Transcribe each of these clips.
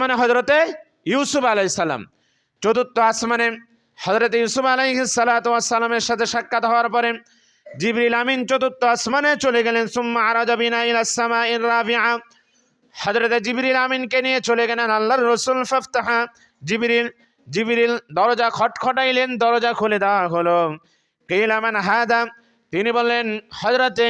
মানে হযরতে ইউসুফ আলাইহিস সালাম। চতুর্থ আসমানে হযরতে ইউসুফ আলাইহিস সালাতু ওয়াস সালামের সাথে সাক্ষাৎ হওয়ার পরে জিবরিল আমিন চতুর্থ আসমানে চলে গেলেন। সুম্মা আরাজা বিনা ইলাস সামাইর রাবিআ, হযরতে জিবরিল আমিনকে নিয়ে চলে গেলেন আল্লাহর রাসূল। ফাফতাহা, জিবরিল দরজা খটখটাইলেন, দরজা খুলে দেওয়া হলো। কিলা মান হাদা, তিনি বললেন হযরতে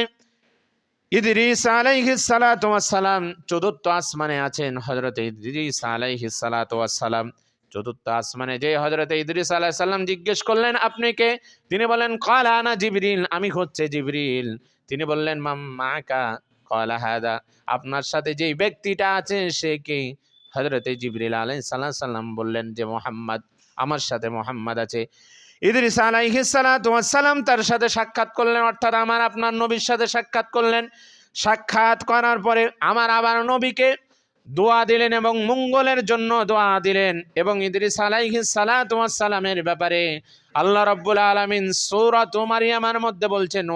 ইদ্রিস আলাইহিস সালাতু ওয়াস সালাম চতুর্থ আসমানে আছেন। হযরতে ইদ্রিস আলাইহিস সালাতু ওয়াস সালাম চতুর্থ আসমানে যে হযরতে ইদ্রিস আলাইহিস সালাম জিজ্ঞেস করলেন আপনি কে? তিনি বললেন ক্বালা আনা জিবরিল, আমি হচ্ছে জিবরিল। তিনি বললেন মাম মাকা? ক্বালা হাদা, আপনার সাথে যেই ব্যক্তিটা আছে সে কে? হযরতে জিবরিল আলাইহিস সালাম বললেন যে মুহাম্মদ, আমার সাথে মুহাম্মদ আছে। ইদ্রিস আলাইহিস সালাতু ওয়াস সালাম তার সাথে সাক্ষাৎ করলেন, অর্থাৎ আমার আপনার নবীর সাথে সাক্ষাৎ করলেন। সাক্ষাৎ করার পরে আমার আবার নবীকে দোয়া দিলেন এবং মঙ্গলের জন্য দোয়া দিলেন। এবং ইদ্রিস আলাইহিস সালাতু ওয়াস সালামের ব্যাপারে আল্লাহ রাব্বুল আলামিন সূরাত মারইয়ামের মধ্যে বলছেন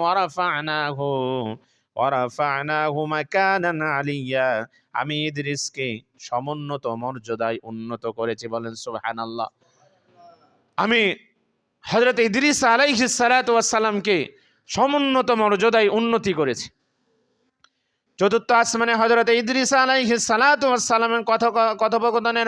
ওয়ারাফা'নাহু মাকানান আলিয়্যা, আমি ইদ্রিসকে সমুন্নত মর্যাদায় উন্নত করেছি। বলেন সুবহানাল্লাহ। আমি হযরত ইদ্রিস আলাইহিস সালাতু ওয়াস সালামকে সমুন্নত মর্যাদায় উন্নতি করেছি। চতুর্থ আসমানে হযরত ইদ্রিস আলাইহিস সালাতু ওয়াস সালামের কথোপকথনের